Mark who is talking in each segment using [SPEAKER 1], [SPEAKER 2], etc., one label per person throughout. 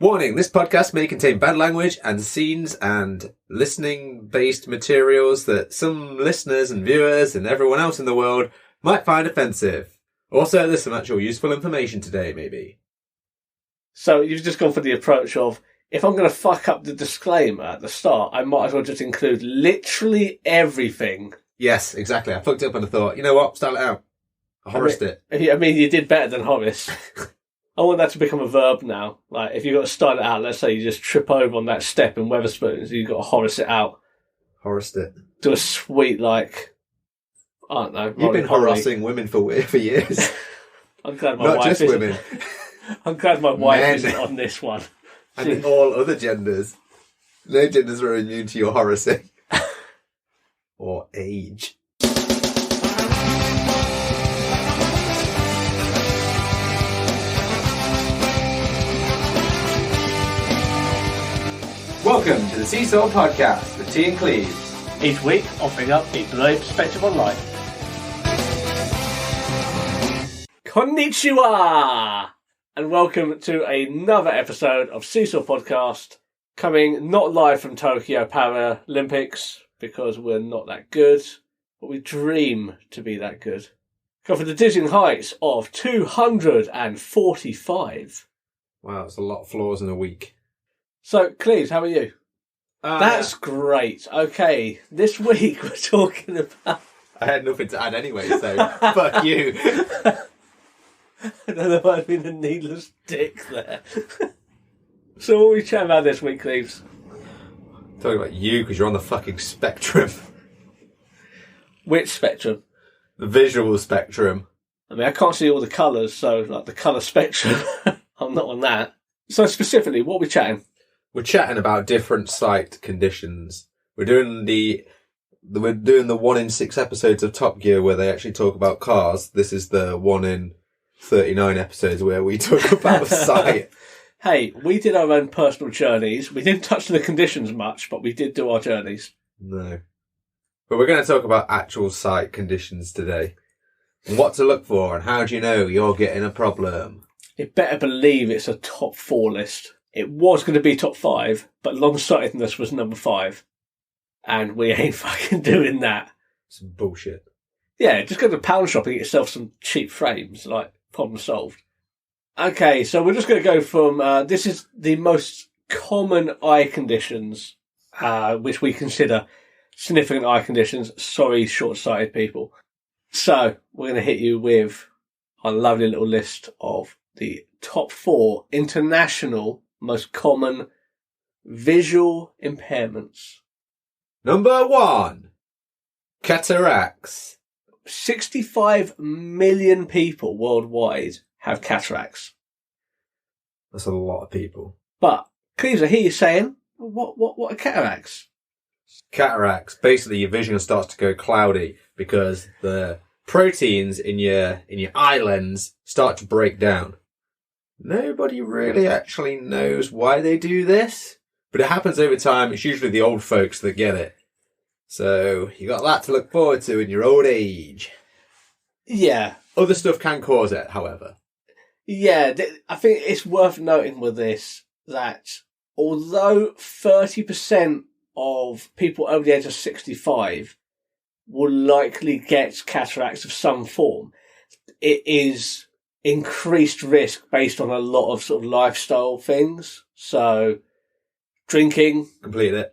[SPEAKER 1] Warning, this podcast may contain bad language and scenes and listening-based materials that some listeners and viewers and everyone else in the world might find offensive. Also, there's some actual useful information today, maybe.
[SPEAKER 2] So you've just gone for the approach of, if I'm going to fuck up the disclaimer at the start, I might as well just include literally everything.
[SPEAKER 1] Yes, exactly. I fucked it up and I thought, you know what, start it out. I Horace it.
[SPEAKER 2] I mean, you did better than Horace. I want that to become a verb now. Like, if you've got to start it out, let's say you just trip over on that step in Wetherspoons, you've got to Horace it out.
[SPEAKER 1] Horace it.
[SPEAKER 2] Do a sweet, like, I don't know.
[SPEAKER 1] You've been harassing women for years.
[SPEAKER 2] I'm glad my
[SPEAKER 1] Not
[SPEAKER 2] wife
[SPEAKER 1] just
[SPEAKER 2] isn't.
[SPEAKER 1] women.
[SPEAKER 2] I'm glad my wife isn't on this one.
[SPEAKER 1] And in all other genders. No genders are immune to your harassing. Or age. Welcome to the Seesaw Podcast with T and Cleaves.
[SPEAKER 2] Each week, offering up a blurry perspective on life. Konnichiwa! And welcome to another episode of Seesaw Podcast, coming not live from Tokyo Paralympics, because we're not that good, but we dream to be that good. Go for the dizzying heights of 245.
[SPEAKER 1] Wow, it's a lot of floors in a week.
[SPEAKER 2] So, Cleves, how are you? That's great. Okay, this week we're talking about...
[SPEAKER 1] I had nothing to add anyway, so fuck you.
[SPEAKER 2] I don't know, there might have been a needless dick there. So what are we chatting about this week, Cleves?
[SPEAKER 1] Talking about you, because you're on the fucking spectrum.
[SPEAKER 2] Which spectrum?
[SPEAKER 1] The visual spectrum.
[SPEAKER 2] I mean, I can't see all the colours, so like the colour spectrum, I'm not on that. So specifically, what are we chatting?
[SPEAKER 1] We're chatting about different sight conditions. We're doing the 1 in 6 episodes of Top Gear where they actually talk about cars. This is the 1 in 39 episodes where we talk about sight.
[SPEAKER 2] Hey, we did our own personal journeys. We didn't touch on the conditions much, but we did do our journeys.
[SPEAKER 1] No. But we're going to talk about actual sight conditions today. And what to look for and how do you know you're getting a problem?
[SPEAKER 2] You better believe it's a top 4 list. It was going to be top 5, but long-sightedness was number 5. And we ain't fucking doing that.
[SPEAKER 1] Some bullshit.
[SPEAKER 2] Yeah, just go to the pound shop and get yourself some cheap frames, like, problem solved. Okay, so we're just going to go from, this is the most common eye conditions, which we consider significant eye conditions. Sorry, short-sighted people. So, we're going to hit you with a lovely little list of the top 4 international most common visual impairments.
[SPEAKER 1] Number 1. Cataracts.
[SPEAKER 2] 65 million people worldwide have cataracts.
[SPEAKER 1] That's a lot of people.
[SPEAKER 2] But, Cleves, I hear you saying, what are cataracts?
[SPEAKER 1] Cataracts, basically your vision starts to go cloudy because the proteins in your eye lens start to break down. Nobody really actually knows why they do this, but it happens over time. It's usually the old folks that get it. So you got that to look forward to in your old age.
[SPEAKER 2] Yeah.
[SPEAKER 1] Other stuff can cause it, however.
[SPEAKER 2] Yeah, I think it's worth noting with this that although 30% of people over the age of 65 will likely get cataracts of some form, it is increased risk based on a lot of sort of lifestyle things. So, drinking.
[SPEAKER 1] Completed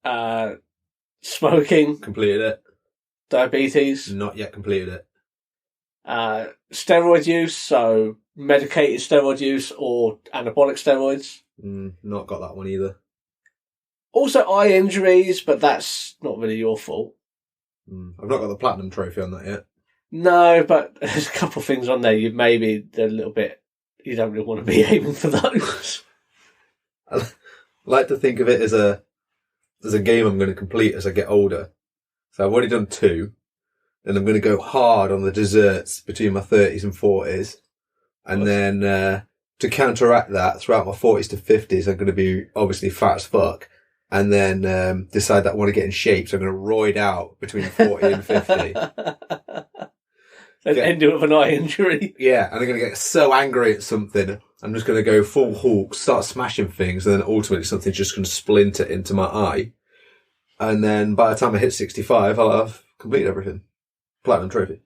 [SPEAKER 2] it. Smoking.
[SPEAKER 1] Completed it.
[SPEAKER 2] Diabetes.
[SPEAKER 1] Not yet completed it.
[SPEAKER 2] Steroid use, so medicated steroid use or anabolic steroids.
[SPEAKER 1] Not got that one either.
[SPEAKER 2] Also eye injuries, but that's not really your fault.
[SPEAKER 1] I've not got the platinum trophy on that yet.
[SPEAKER 2] No, but there's a couple of things on there you a little bit, you don't really want to be aiming for those.
[SPEAKER 1] I like to think of it as a game I'm going to complete as I get older. So I've already done 2. Then I'm going to go hard on the desserts between my 30s and 40s. And then to counteract that, throughout my 40s to 50s, I'm going to be obviously fat as fuck. And then decide that I want to get in shape, so I'm going to roid out between 40 and 50.
[SPEAKER 2] And end it with an eye injury.
[SPEAKER 1] Yeah, and I'm going to get so angry at something, I'm just going to go full Hulk, start smashing things, and then ultimately something's just going to splinter into my eye. And then by the time I hit 65, I'll have completed everything. Platinum trophy.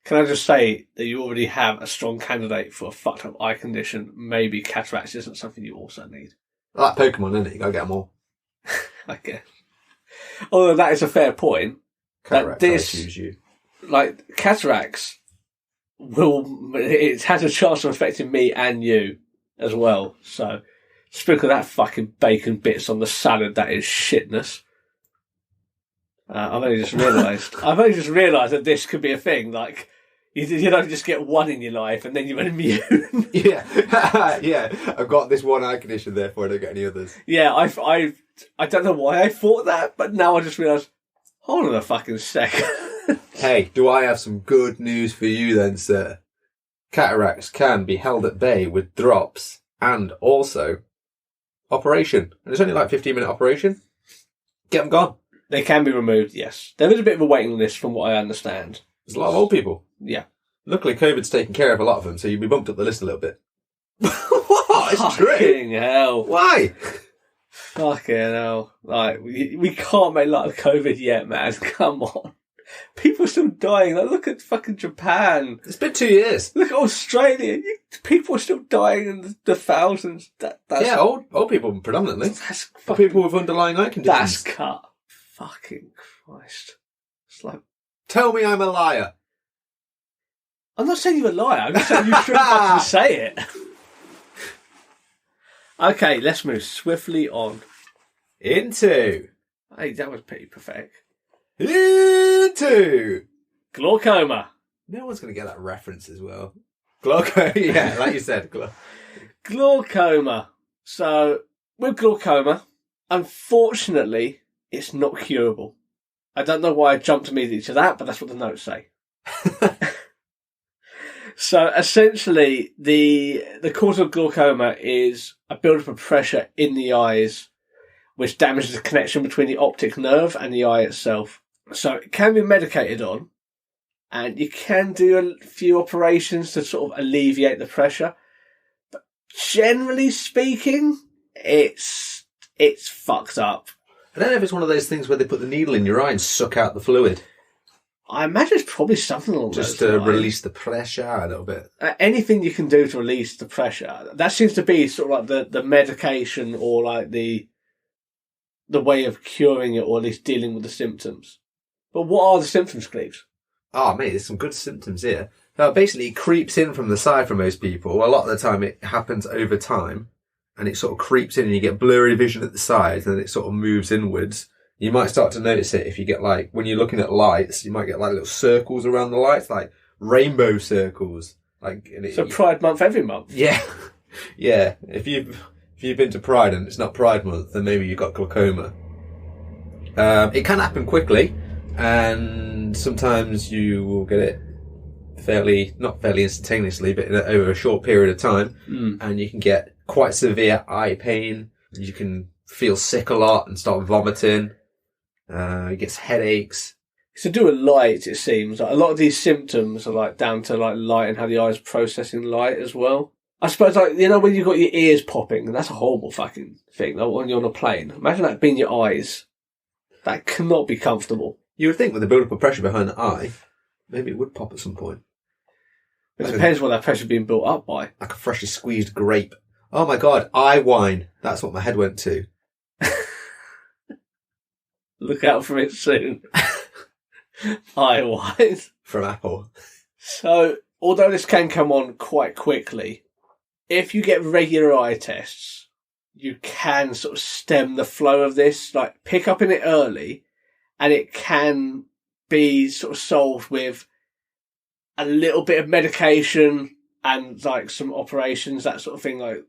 [SPEAKER 2] Can I just say that you already have a strong candidate for a fucked up eye condition? Maybe cataracts isn't something you also need.
[SPEAKER 1] I like Pokemon, isn't it? You gotta get them all.
[SPEAKER 2] I guess. Although that is a fair point.
[SPEAKER 1] Cataracts, I choose you.
[SPEAKER 2] Like, cataracts it has a chance of affecting me and you as well. So, sprinkle that fucking bacon bits on the salad, that is shitness. I've only just realised that this could be a thing. Like, you don't just get one in your life and then you're immune.
[SPEAKER 1] Yeah. Yeah. I've got this one eye condition, therefore I don't get any others.
[SPEAKER 2] Yeah, I don't know why I thought that, but now I just realised, hold on a fucking second.
[SPEAKER 1] Hey, do I have some good news for you then, sir? Cataracts can be held at bay with drops and also operation. And it's only like 15-minute operation. Get them gone.
[SPEAKER 2] They can be removed, yes. There is a bit of a waiting list from what I understand.
[SPEAKER 1] There's a lot of old people.
[SPEAKER 2] Yeah.
[SPEAKER 1] Luckily, COVID's taken care of a lot of them, so you'll be bumped up the list a little bit. What? It's true.
[SPEAKER 2] Fucking hell.
[SPEAKER 1] Why?
[SPEAKER 2] Fucking hell. Like, we can't make light of COVID yet, man. Come on. People are still dying. Like, look at fucking Japan.
[SPEAKER 1] It's been 2 years.
[SPEAKER 2] Look at Australia. People are still dying in the thousands. That's,
[SPEAKER 1] yeah, old people predominantly.
[SPEAKER 2] That's fucking,
[SPEAKER 1] people with underlying eye conditions.
[SPEAKER 2] That's cut. Fucking Christ. It's like...
[SPEAKER 1] Tell me I'm a liar.
[SPEAKER 2] I'm not saying you're a liar. I'm just saying you shouldn't fucking say it. Okay, let's move swiftly on.
[SPEAKER 1] Into...
[SPEAKER 2] Hey, that was pretty pathetic.
[SPEAKER 1] Into...
[SPEAKER 2] Glaucoma.
[SPEAKER 1] No one's going to get that reference as well. Glaucoma, yeah, like you said.
[SPEAKER 2] Glaucoma. So, with glaucoma, unfortunately, it's not curable. I don't know why I jumped immediately to that, but that's what the notes say. So, essentially, the cause of glaucoma is a build-up of pressure in the eyes, which damages the connection between the optic nerve and the eye itself. So, it can be medicated on, and you can do a few operations to sort of alleviate the pressure. But generally speaking, it's fucked up.
[SPEAKER 1] I don't know if it's one of those things where they put the needle in your eye and suck out the fluid.
[SPEAKER 2] I imagine it's probably something along
[SPEAKER 1] just
[SPEAKER 2] those
[SPEAKER 1] to
[SPEAKER 2] lines.
[SPEAKER 1] release the pressure a little bit.
[SPEAKER 2] Anything you can do to release the pressure. That seems to be sort of like the medication or like the way of curing it or at least dealing with the symptoms. But what are the symptoms, Cleaves?
[SPEAKER 1] Oh, mate, there's some good symptoms here. Basically, it creeps in from the side for most people. A lot of the time, it happens over time. And it sort of creeps in and you get blurry vision at the sides and then it sort of moves inwards. You might start to notice it if you get like, when you're looking at lights, you might get like little circles around the lights, like rainbow circles.
[SPEAKER 2] So Pride Month every month?
[SPEAKER 1] Yeah. Yeah. If you've been to Pride and it's not Pride Month, then maybe you've got glaucoma. It can happen quickly and sometimes you will get it not fairly instantaneously, but over a short period of time. And you can get quite severe eye pain. You can feel sick a lot and start vomiting. It gets headaches.
[SPEAKER 2] To do with light, it seems like a lot of these symptoms are like down to like light and how the eye's processing light as well. I suppose, like, you know, when you've got your ears popping, that's a horrible fucking thing. Like when you're on a plane, imagine that being your eyes. That cannot be comfortable.
[SPEAKER 1] You would think with the build-up of pressure behind the eye, maybe it would pop at some point.
[SPEAKER 2] It depends what that pressure's being built up by.
[SPEAKER 1] Like a freshly squeezed grape. Oh my God, eye wine. That's what my head went to.
[SPEAKER 2] Look out for it soon. Eye wine.
[SPEAKER 1] From Apple.
[SPEAKER 2] So, although this can come on quite quickly, if you get regular eye tests, you can sort of stem the flow of this, like pick up in it early, and it can be sort of solved with a little bit of medication and like some operations, that sort of thing. Like,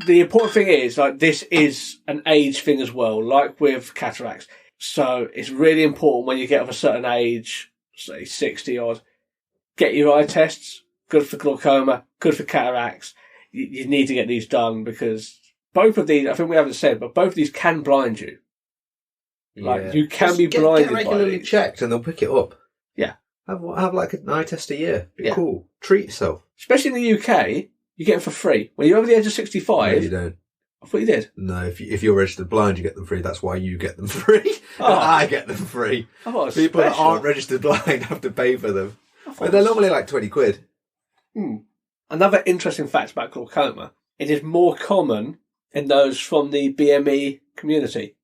[SPEAKER 2] the important thing is, like, this is an age thing as well, like with cataracts. So it's really important when you get of a certain age, say 60 odd, get your eye tests. Good for glaucoma, good for cataracts. You need to get these done because both of these, I think we haven't said, but both of these can blind you.
[SPEAKER 1] Yeah.
[SPEAKER 2] Like, you can
[SPEAKER 1] just
[SPEAKER 2] be blinded
[SPEAKER 1] get regularly
[SPEAKER 2] by these.
[SPEAKER 1] checked and they'll pick it up.
[SPEAKER 2] Yeah.
[SPEAKER 1] Have like an eye test a year. Be
[SPEAKER 2] Yeah.
[SPEAKER 1] cool. Treat yourself.
[SPEAKER 2] Especially in the UK, You get them for free. When you're over the age of
[SPEAKER 1] No,
[SPEAKER 2] 65...
[SPEAKER 1] you don't.
[SPEAKER 2] I thought you did.
[SPEAKER 1] No, if you're registered blind, you get them free. That's why you get them free.
[SPEAKER 2] Oh.
[SPEAKER 1] I get them free.
[SPEAKER 2] I thought it was
[SPEAKER 1] People that
[SPEAKER 2] special.
[SPEAKER 1] aren't registered blind have to pay for them.
[SPEAKER 2] I thought
[SPEAKER 1] But
[SPEAKER 2] it
[SPEAKER 1] they're
[SPEAKER 2] was-
[SPEAKER 1] normally like 20 quid.
[SPEAKER 2] Another interesting fact about glaucoma, it is more common in those from the BME community.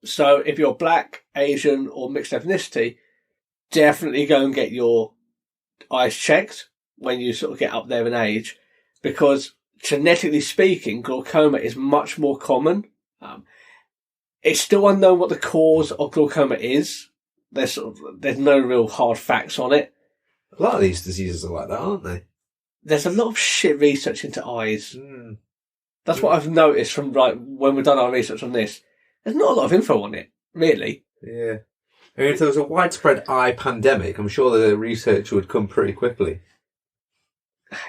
[SPEAKER 2] So if you're black, Asian or mixed ethnicity, definitely go and get your eyes checked when you sort of get up there in age, because genetically speaking, glaucoma is much more common. It's still unknown what the cause of glaucoma is. There's no real hard facts on it.
[SPEAKER 1] A lot of these diseases are like that, aren't they?
[SPEAKER 2] There's a lot of shit research into eyes. That's what I've noticed from when we've done our research on this. There's not a lot of info on it, really.
[SPEAKER 1] Yeah. I mean, if there was a widespread eye pandemic, I'm sure the research would come pretty quickly.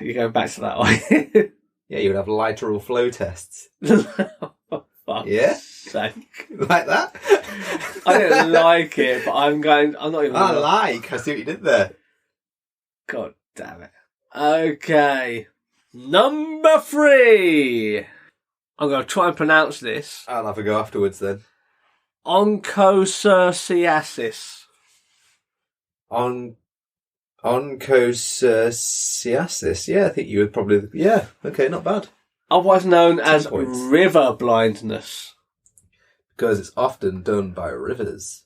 [SPEAKER 2] You're going back to that eye.
[SPEAKER 1] Yeah, you would have lateral flow tests.
[SPEAKER 2] Oh, fuck's
[SPEAKER 1] Yeah?
[SPEAKER 2] sake.
[SPEAKER 1] Like that?
[SPEAKER 2] I don't like it, but I'm not even...
[SPEAKER 1] I see what you did there.
[SPEAKER 2] God damn it. Okay. Number 3. I'm going to try and pronounce this.
[SPEAKER 1] I'll have a go afterwards then.
[SPEAKER 2] Onchocerciasis.
[SPEAKER 1] Onchocerciasis. Yeah, I think you would probably... Yeah, okay, not bad.
[SPEAKER 2] Otherwise known as
[SPEAKER 1] points.
[SPEAKER 2] river blindness.
[SPEAKER 1] Because it's often done by rivers.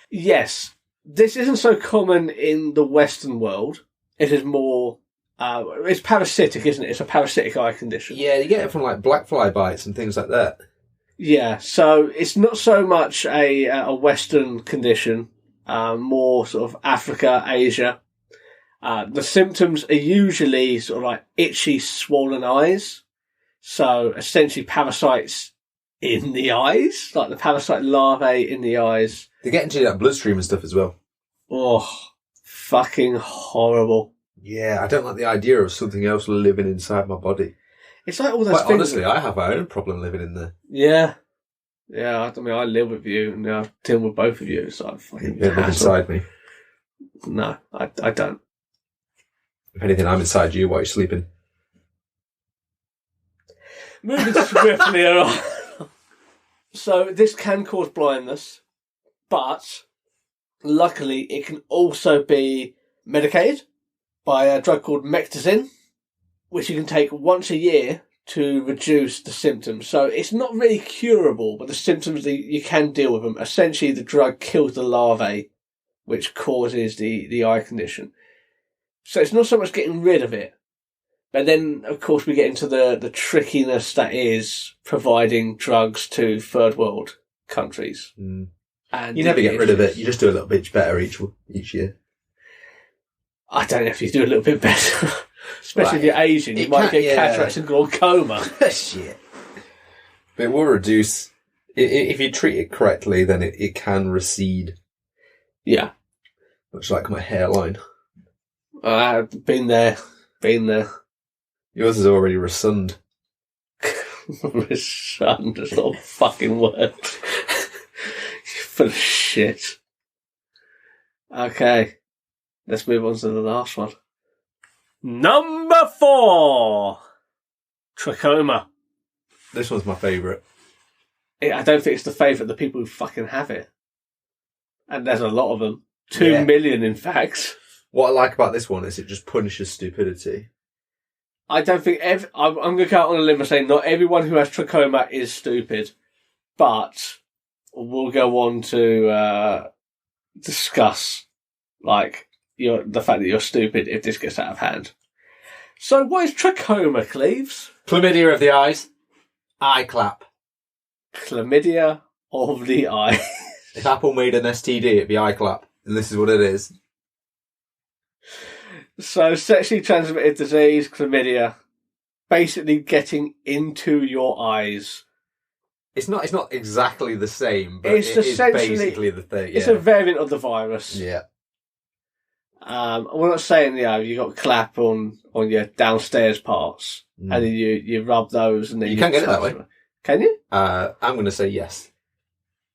[SPEAKER 2] Yes. This isn't so common in the Western world. It is more... it's parasitic, isn't it? It's a parasitic eye condition.
[SPEAKER 1] Yeah, you get it from like black fly bites and things like that.
[SPEAKER 2] Yeah, so it's not so much a Western condition, more sort of Africa, Asia. The symptoms are usually sort of like itchy, swollen eyes. So essentially parasites in the eyes, like the parasite larvae in the eyes.
[SPEAKER 1] They get into that bloodstream and stuff as well.
[SPEAKER 2] Oh, fucking horrible.
[SPEAKER 1] Yeah, I don't like the idea of something else living inside my body.
[SPEAKER 2] It's like all those
[SPEAKER 1] But
[SPEAKER 2] things.
[SPEAKER 1] honestly, I have my own problem living in there.
[SPEAKER 2] Yeah. Yeah, I mean, I live with you and I deal with both of you. It's like fucking
[SPEAKER 1] You live
[SPEAKER 2] hassle.
[SPEAKER 1] inside me.
[SPEAKER 2] No, I don't.
[SPEAKER 1] If anything, I'm inside you while you're sleeping.
[SPEAKER 2] Moving swiftly along. So this can cause blindness, but luckily it can also be medicated by a drug called mectizin, which you can take once a year to reduce the symptoms. So it's not really curable, but the symptoms, you can deal with them. Essentially, the drug kills the larvae, which causes the eye condition. So it's not so much getting rid of it. But then, of course, we get into the trickiness that is providing drugs to third world countries.
[SPEAKER 1] Mm.
[SPEAKER 2] And
[SPEAKER 1] You never get rid of it. You just do a little bit better each year.
[SPEAKER 2] I don't know if you do a little bit better. Especially if you're Asian, you might get cataracts and glaucoma.
[SPEAKER 1] Shit. But it will reduce... If you treat it correctly, then it can recede.
[SPEAKER 2] Yeah.
[SPEAKER 1] Much like my hairline.
[SPEAKER 2] I've been there.
[SPEAKER 1] Yours is already resund.
[SPEAKER 2] Son, that's not a fucking word. You're full of shit. Okay. Let's move on to the last one. Number 4. Trachoma.
[SPEAKER 1] This one's my favourite.
[SPEAKER 2] I don't think it's the favourite of the people who fucking have it. And there's a lot of them. 2 million, in fact.
[SPEAKER 1] What I like about this one is it just punishes stupidity.
[SPEAKER 2] I don't think I'm going to go out on a limb and say not everyone who has trachoma is stupid, but we'll go on to discuss like the fact that you're stupid if this gets out of hand. So, what is trachoma, Cleaves?
[SPEAKER 1] Chlamydia of the eyes. iClap.
[SPEAKER 2] Chlamydia of the eye.
[SPEAKER 1] If Apple made an STD, it'd be iClap, and this is what it is.
[SPEAKER 2] So, sexually transmitted disease, chlamydia, basically getting into your eyes.
[SPEAKER 1] It's not exactly the same, but
[SPEAKER 2] It's
[SPEAKER 1] it is
[SPEAKER 2] essentially-
[SPEAKER 1] basically the thing.
[SPEAKER 2] It's a variant of the virus.
[SPEAKER 1] Yeah.
[SPEAKER 2] We're not saying, you got clap on your downstairs parts, and then you rub those, and then
[SPEAKER 1] You can get it that way.
[SPEAKER 2] Can you?
[SPEAKER 1] I'm going to say yes.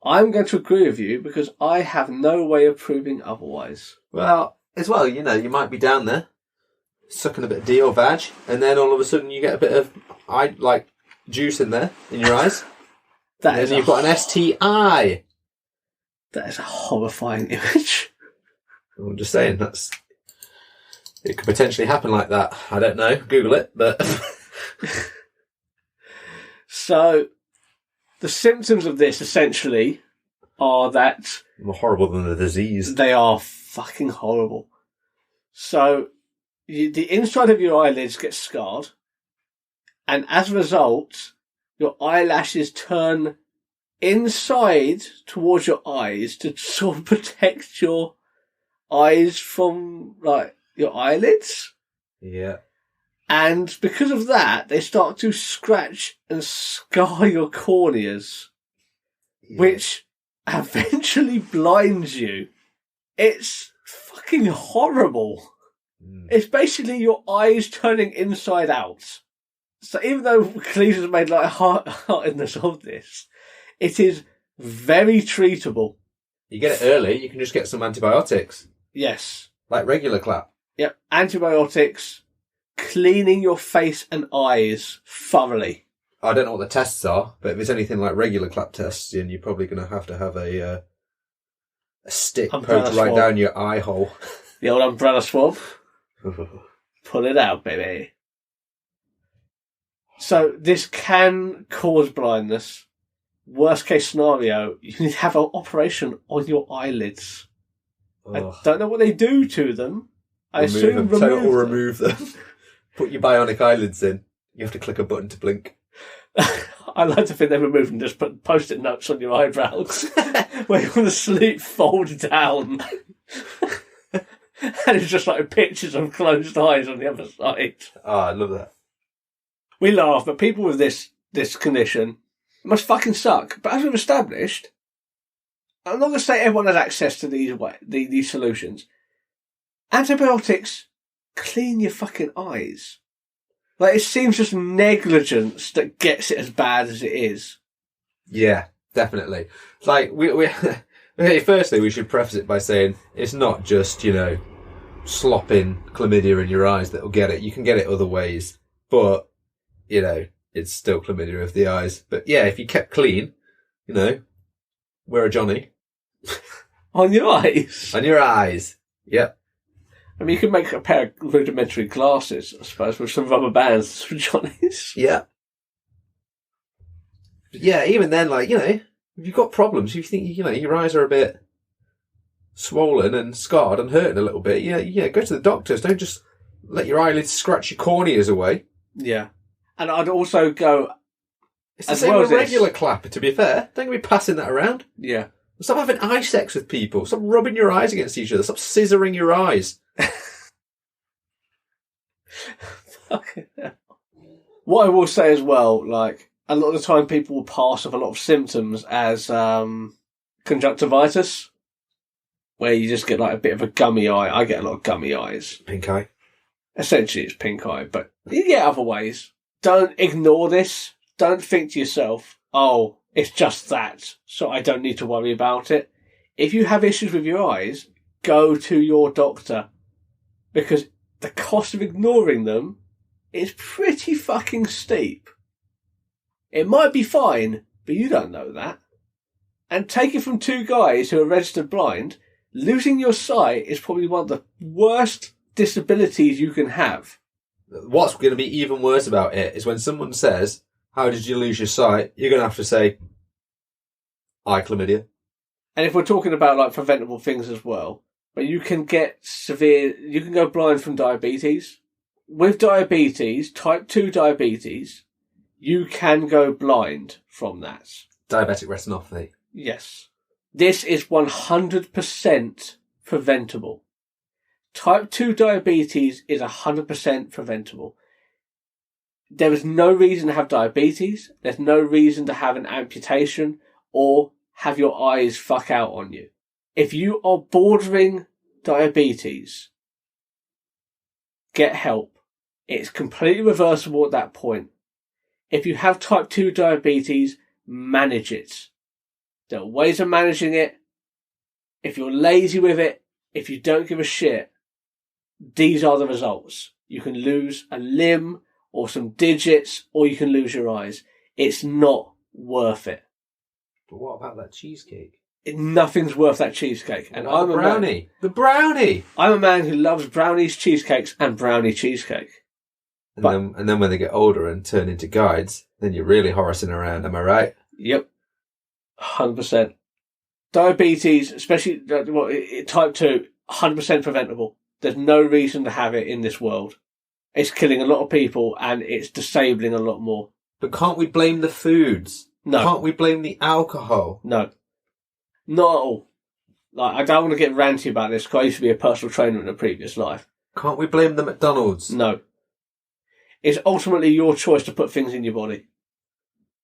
[SPEAKER 2] I'm going to agree with you because I have no way of proving otherwise.
[SPEAKER 1] Well, as well, you might be down there. sucking a bit of D or vag, and then all of a sudden you get a bit of juice in there in your eyes. And you've got an STI.
[SPEAKER 2] That is a horrifying image.
[SPEAKER 1] I'm just saying, it could potentially happen like that. I don't know. Google it, but...
[SPEAKER 2] So, the symptoms of this, essentially, are that...
[SPEAKER 1] More horrible than the disease.
[SPEAKER 2] They are fucking horrible. So, the inside of your eyelids gets scarred, and as a result, your eyelashes turn inside towards your eyes to sort of protect your eyes from, your eyelids.
[SPEAKER 1] Yeah.
[SPEAKER 2] And because of that, they start to scratch and scar your corneas, which eventually blinds you. It's fucking horrible. It's basically your eyes turning inside out. So even though Cleaves has made heartedness of this, it is very treatable.
[SPEAKER 1] You get it early, you can just get some antibiotics.
[SPEAKER 2] Yes.
[SPEAKER 1] Like regular clap.
[SPEAKER 2] Yep. Antibiotics, cleaning your face and eyes thoroughly.
[SPEAKER 1] I don't know what the tests are, but if it's anything like regular clap tests, then you're probably going to have a stick poked right down your eye hole.
[SPEAKER 2] The old umbrella swab. Pull it out, baby. So this can cause blindness. Worst case scenario, you need to have an operation on your eyelids. I don't know what they do to them. I assume
[SPEAKER 1] remove them. Put your bionic eyelids in. You have to click a button to blink.
[SPEAKER 2] I like to think they remove and just put post-it notes on your eyebrows where you want to sleep, fold down. And it's just like pictures of closed eyes on the other side.
[SPEAKER 1] Oh, I love that.
[SPEAKER 2] We laugh, but people with this condition must fucking suck. But as we've established, I'm not going to say everyone has access to these solutions. Antibiotics clean your fucking eyes. It seems just negligence that gets it as bad as it is.
[SPEAKER 1] Yeah, definitely. We firstly, we should preface it by saying it's not just, slopping chlamydia in your eyes that'll get it. You can get it other ways, but, it's still chlamydia of the eyes. But yeah, if you kept clean, wear a Johnny.
[SPEAKER 2] On your eyes?
[SPEAKER 1] On your eyes. Yep.
[SPEAKER 2] I mean, you could make a pair of rudimentary glasses, I suppose, with some rubber bands for Johnnies.
[SPEAKER 1] Yeah. Yeah, even then, if you've got problems, you think, your eyes are a bit swollen and scarred and hurting a little bit, go to the doctors. Don't just let your eyelids scratch your corneas away.
[SPEAKER 2] Yeah. And I'd also go...
[SPEAKER 1] It's the same with regular clapper, to be fair. Don't be passing that around.
[SPEAKER 2] Yeah.
[SPEAKER 1] Stop having eye sex with people. Stop rubbing your eyes against each other. Stop scissoring your eyes.
[SPEAKER 2] What I will say as well, a lot of the time people will pass off a lot of symptoms as conjunctivitis, where you just get a bit of a gummy eye. I get a lot of gummy eyes.
[SPEAKER 1] Pink eye.
[SPEAKER 2] Essentially it's pink eye, but you get other ways. Don't ignore this. Don't think to yourself, oh, it's just that, so I don't need to worry about it. If you have issues with your eyes, go to your doctor, because the cost of ignoring them is pretty fucking steep. It might be fine, but you don't know that. And take it from two guys who are registered blind, losing your sight is probably one of the worst disabilities you can have.
[SPEAKER 1] What's going to be even worse about it is when someone says, how did you lose your sight? You're going to have to say, chlamydia.
[SPEAKER 2] And if we're talking about preventable things as well, but you can go blind from diabetes. With diabetes, type 2 diabetes, you can go blind from that.
[SPEAKER 1] Diabetic retinopathy.
[SPEAKER 2] Yes. This is 100% preventable. Type 2 diabetes is 100% preventable. There is no reason to have diabetes. There's no reason to have an amputation or have your eyes fuck out on you. If you are bordering diabetes, get help. It's completely reversible at that point. If you have type 2 diabetes, manage it. There are ways of managing it. If you're lazy with it, if you don't give a shit, these are the results. You can lose a limb or some digits, or you can lose your eyes. It's not worth it.
[SPEAKER 1] But what about that cheesecake?
[SPEAKER 2] Nothing's worth that cheesecake. And I'm
[SPEAKER 1] the brownie. The brownie!
[SPEAKER 2] I'm a man who loves brownies, cheesecakes, and brownie cheesecake.
[SPEAKER 1] And then when they get older and turn into guides, then you're really horsing around, am I right?
[SPEAKER 2] Yep. 100%. Diabetes, especially type 2, 100% preventable. There's no reason to have it in this world. It's killing a lot of people and it's disabling a lot more.
[SPEAKER 1] But can't we blame the foods?
[SPEAKER 2] No.
[SPEAKER 1] Can't we blame the alcohol?
[SPEAKER 2] No. Not at all. I don't want to get ranty about this because I used to be a personal trainer in a previous life.
[SPEAKER 1] Can't we blame the McDonald's?
[SPEAKER 2] No. It's ultimately your choice to put things in your body.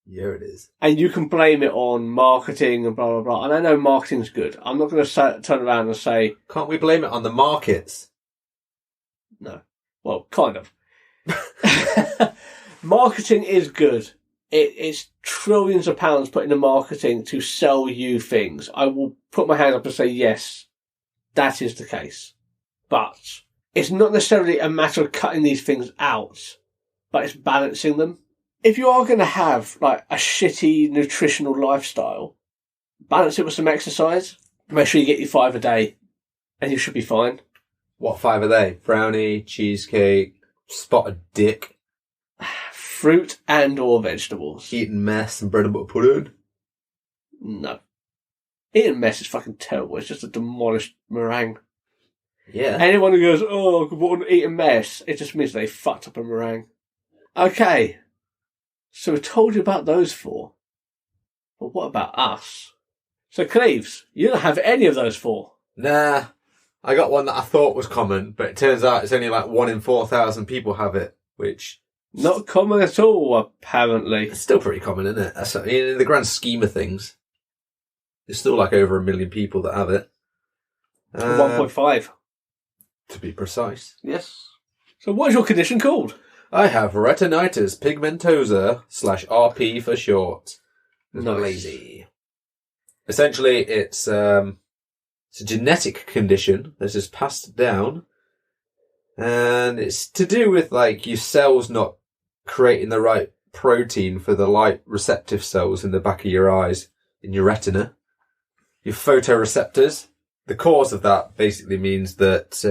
[SPEAKER 1] Yeah, it is.
[SPEAKER 2] And you can blame it on marketing and blah, blah, blah. And I know marketing's good. I'm not going to turn around and say...
[SPEAKER 1] Can't we blame it on the markets?
[SPEAKER 2] No. Well, kind of. Marketing is good. It's trillions of pounds put into marketing to sell you things. I will put my hand up and say, yes, that is the case. But it's not necessarily a matter of cutting these things out, but it's balancing them. If you are going to have a shitty nutritional lifestyle, balance it with some exercise. Make sure you get your 5 a day and you should be fine.
[SPEAKER 1] What 5 a day? Brownie, cheesecake, spotted dick.
[SPEAKER 2] Fruit and or vegetables.
[SPEAKER 1] Eating mess and bread and butter pudding?
[SPEAKER 2] No. Eating mess is fucking terrible. It's just a demolished meringue.
[SPEAKER 1] Yeah.
[SPEAKER 2] Anyone who goes, oh, I wouldn't eat a mess, it just means they fucked up a meringue. Okay. So we told you about those 4. But what about us? So Cleaves, you don't have any of those 4.
[SPEAKER 1] Nah. I got one that I thought was common, but it turns out it's only 1 in 4,000 people have it, which...
[SPEAKER 2] Not common at all, apparently.
[SPEAKER 1] It's still pretty common, isn't it? In the grand scheme of things. There's still over 1 million people that have it.
[SPEAKER 2] 1.5.
[SPEAKER 1] To be precise.
[SPEAKER 2] Yes. So what is your condition called?
[SPEAKER 1] I have retinitis pigmentosa /RP for short.
[SPEAKER 2] Nice.
[SPEAKER 1] Lazy. Essentially, it's a genetic condition that is passed down. And it's to do with your cells not creating the right protein for the light receptive cells in the back of your eyes, in your retina. Your photoreceptors. The cause of that basically means that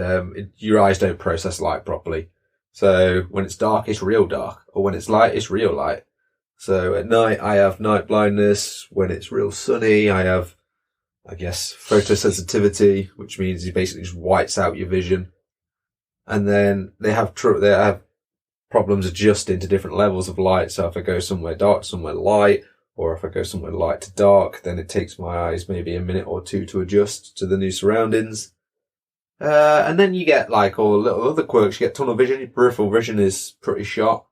[SPEAKER 1] your eyes don't process light properly. So when it's dark, it's real dark. Or when it's light, it's real light. So at night, I have night blindness. When it's real sunny, I have, photosensitivity, which means it basically just whites out your vision. And then they have problems adjusting to different levels of light. So if I go somewhere dark, somewhere light, or if I go somewhere light to dark, then it takes my eyes maybe a minute or 2 to adjust to the new surroundings. And then you get all the little other quirks. You get tunnel vision. Your peripheral vision is pretty shot.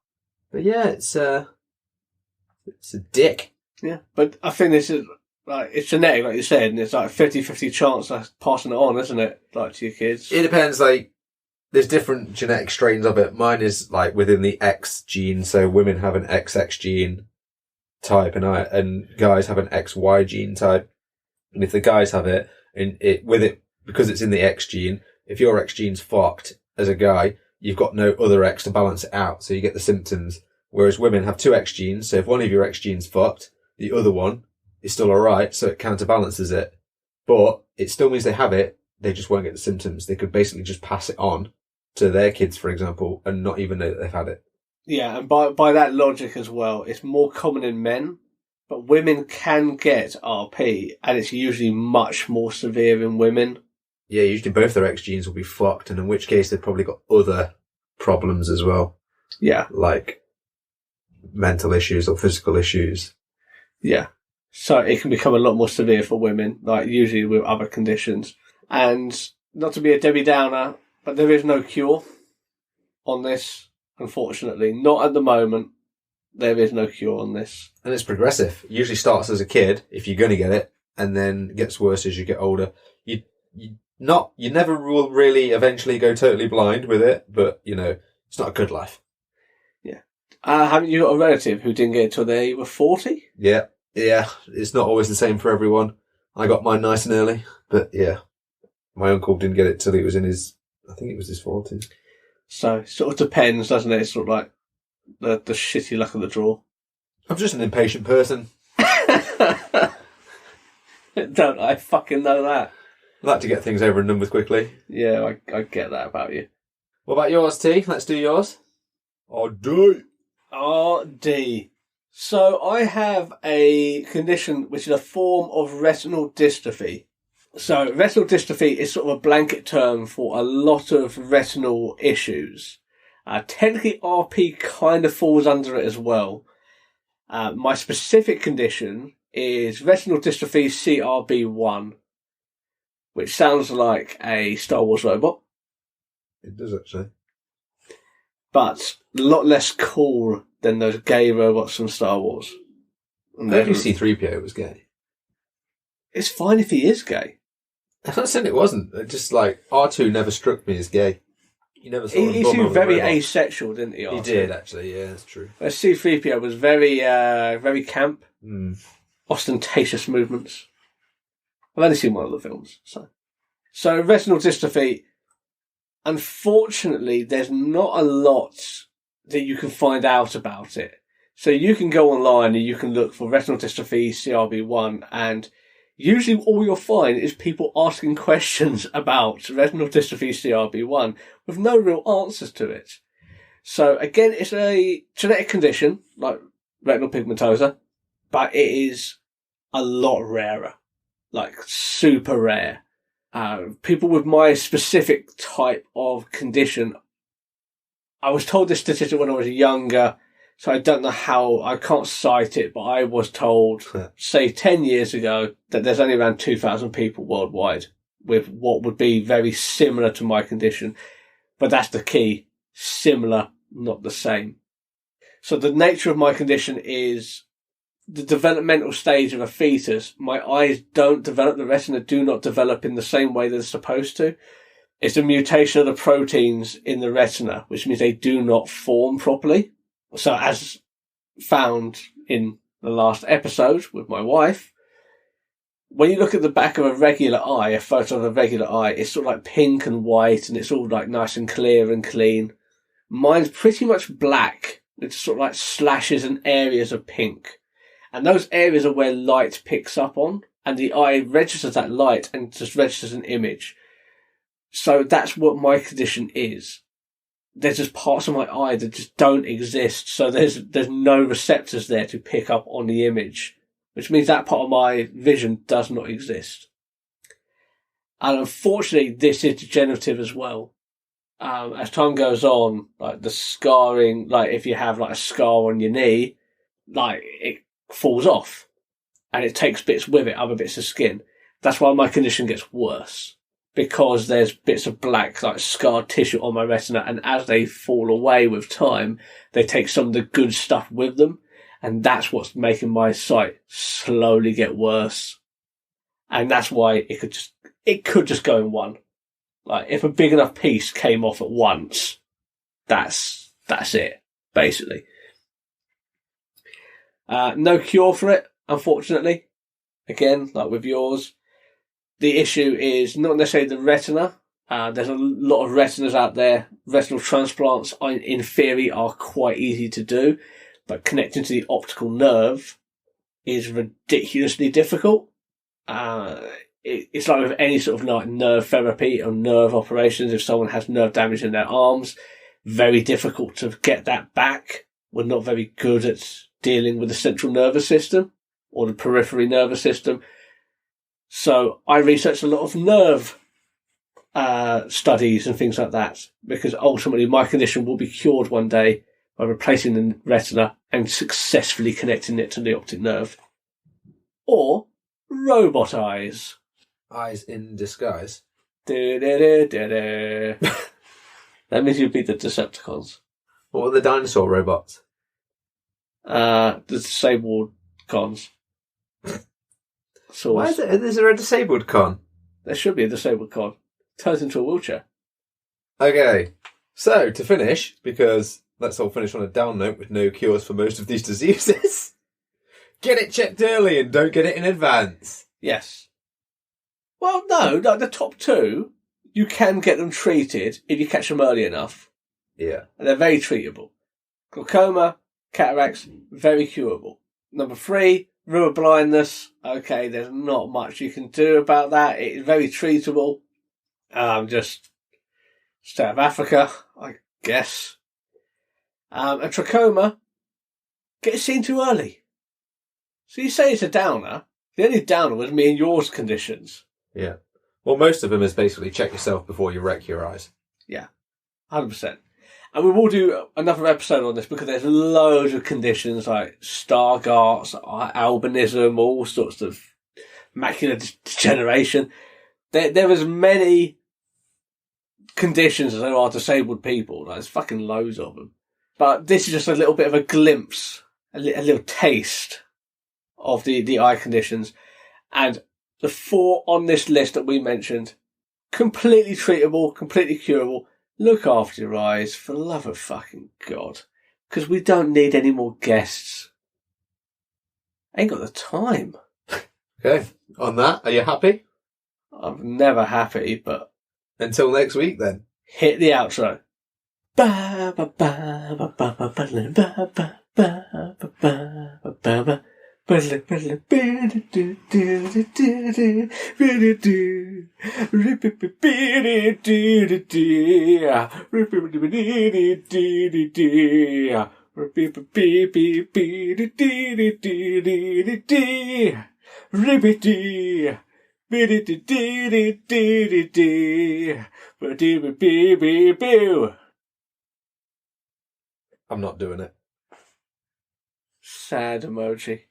[SPEAKER 1] But yeah, it's a dick.
[SPEAKER 2] Yeah, but I think this is it's genetic, like you said, and it's 50-50 chance of passing it on, isn't it? To your kids.
[SPEAKER 1] It depends. There's different genetic strains of it. Mine is within the X gene, so women have an XX gene type, and guys have an XY gene type. And if the guys have it, because it's in the X gene, if your X gene's fucked as a guy, you've got no other X to balance it out, so you get the symptoms. Whereas women have 2 X genes, so if one of your X genes fucked, the other one is still alright, so it counterbalances it. But it still means they have it, they just won't get the symptoms. They could basically just pass it on to their kids, for example, and not even know that they've had it.
[SPEAKER 2] Yeah, and by that logic as well, it's more common in men, but women can get RP, and it's usually much more severe in women.
[SPEAKER 1] Yeah, usually both their X genes will be fucked, and in which case they've probably got other problems as well.
[SPEAKER 2] Yeah.
[SPEAKER 1] Like mental issues or physical issues.
[SPEAKER 2] Yeah. So it can become a lot more severe for women, usually with other conditions. And not to be a Debbie Downer, but there is no cure on this, unfortunately. Not at the moment. There is no cure on this.
[SPEAKER 1] And it's progressive. It usually starts as a kid, if you're going to get it, and then gets worse as you get older. You never will really eventually go totally blind with it, but, it's not a good life.
[SPEAKER 2] Yeah. Haven't you got a relative who didn't get it till they were 40?
[SPEAKER 1] Yeah. Yeah. It's not always the same for everyone. I got mine nice and early, but yeah. My uncle didn't get it till he was in his 40s.
[SPEAKER 2] So it sort of depends, doesn't it? It's sort of like the shitty luck of the draw.
[SPEAKER 1] I'm just an impatient person.
[SPEAKER 2] Don't I fucking know that?
[SPEAKER 1] I like to get things over and done with quickly.
[SPEAKER 2] Yeah, I get that about you.
[SPEAKER 1] What about yours, T? Let's do yours. RD.
[SPEAKER 2] RD. So I have a condition which is a form of retinal dystrophy. So retinal dystrophy is sort of a blanket term for a lot of retinal issues. Technically RP kind of falls under it as well. My specific condition is retinal dystrophy CRB1, which sounds like a Star Wars robot.
[SPEAKER 1] It does, actually.
[SPEAKER 2] But a lot less cool than those gay robots from Star Wars.
[SPEAKER 1] I heard C-3PO was gay.
[SPEAKER 2] It's fine if he is gay.
[SPEAKER 1] I'm not saying it wasn't. It just like R2 never struck me as gay. You never saw him.
[SPEAKER 2] He seemed very asexual, didn't he? R2?
[SPEAKER 1] He did, actually. Yeah, that's true.
[SPEAKER 2] Whereas C-3PO was very camp, ostentatious movements. I've only seen one of the films, so retinal dystrophy. Unfortunately, there's not a lot that you can find out about it. So you can go online and you can look for retinal dystrophy CRB1, and usually all you'll find is people asking questions about retinal dystrophy CRB1 with no real answers to it. So again, it's a genetic condition like retinal pigmentosa, but it is a lot rarer, like super rare. People with my specific type of condition, I was told this statistic when I was younger, so I don't know how, I can't cite it, but I was told, say 10 years ago, that there's only around 2,000 people worldwide with what would be very similar to my condition. But that's the key. Similar, not the same. So the nature of my condition is the developmental stage of a fetus. My eyes don't develop, the retina do not develop in the same way they're supposed to. It's a mutation of the proteins in the retina, which means they do not form properly. So as found in the last episode with my wife, when you look at the back of a regular eye, a photo of a regular eye, it's sort of like pink and white and it's all like nice and clear and clean. Mine's pretty much black. It's sort of like slashes and areas of pink. And those areas are where light picks up on, and the eye registers that light and just registers an image. So that's what my condition is. There's just parts of my eye that just don't exist. So there's no receptors there to pick up on the image, which means that part of my vision does not exist. And unfortunately, this is degenerative as well. As time goes on, like the scarring, like if you have like a scar on your knee, like it falls off and it takes bits with it, other bits of skin. That's why my condition gets worse, because there's bits of black, like scarred tissue on my retina, and as they fall away with time, they take some of the good stuff with them, and that's what's making my sight slowly get worse. And that's why it could just go in one. Like if a big enough piece came off at once, that's it, basically. No cure for it, unfortunately. Again, like with yours, the issue is not necessarily the retina. There's a lot of retinas out there. Retinal transplants, in theory, are quite easy to do, but connecting to the optical nerve is ridiculously difficult. It's like with any sort of like nerve therapy or nerve operations. If someone has nerve damage in their arms, very difficult to get that back. We're not very good at dealing with the central nervous system or the periphery nervous system. So I researched a lot of nerve studies and things like that, because ultimately my condition will be cured one day by replacing the retina and successfully connecting it to the optic nerve. Or robot eyes.
[SPEAKER 1] Eyes in disguise.
[SPEAKER 2] That means you'd be the Decepticons.
[SPEAKER 1] What were the dinosaur robots?
[SPEAKER 2] The disabled cons.
[SPEAKER 1] Why is there a disabled con?
[SPEAKER 2] There should be a disabled con. Turns into a wheelchair.
[SPEAKER 1] Okay, so to finish, because let's all finish on a down note with no cures for most of these diseases, get it checked early and don't get it in advance.
[SPEAKER 2] Yes. Well, no, like the top two, you can get them treated if you catch them early enough.
[SPEAKER 1] Yeah.
[SPEAKER 2] And they're very treatable. Glaucoma, cataracts, very curable. Number 3, river blindness. Okay, there's not much you can do about that. It is very treatable. Just stay out of Africa, I guess. And trachoma, get it seen too early. So you say it's a downer. The only downer was me and yours conditions.
[SPEAKER 1] Yeah. Well, most of them is basically check yourself before you wreck your eyes.
[SPEAKER 2] Yeah, 100%. And we will do another episode on this because there's loads of conditions like Stargardt's, albinism, all sorts of macular degeneration. There is many conditions as there are disabled people. Like, there's fucking loads of them. But this is just a little bit of a glimpse, a little taste of the eye conditions. And the 4 on this list that we mentioned, completely treatable, completely curable. Look after your eyes, for the love of fucking God. Because we don't need any more guests. Ain't got the time.
[SPEAKER 1] Okay. On that, are you happy?
[SPEAKER 2] I'm never happy, but...
[SPEAKER 1] Until next week, then.
[SPEAKER 2] Hit the outro.
[SPEAKER 1] I'm not doing it.
[SPEAKER 2] Sad emoji.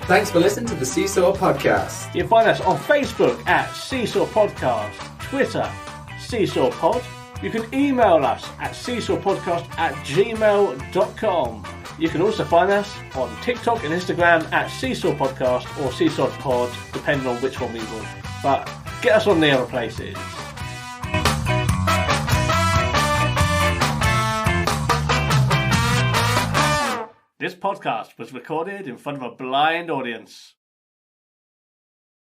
[SPEAKER 1] Thanks for listening to the Seesaw Podcast.
[SPEAKER 2] You can find us on Facebook at Seesaw Podcast, Twitter, Seesaw Pod. You can email us at seesawpodcast@gmail.com. You can also find us on TikTok and Instagram at Seesaw Podcast or Seesaw Pod, depending on which one we want. But get us on the other places. This podcast was recorded in front of a blind audience.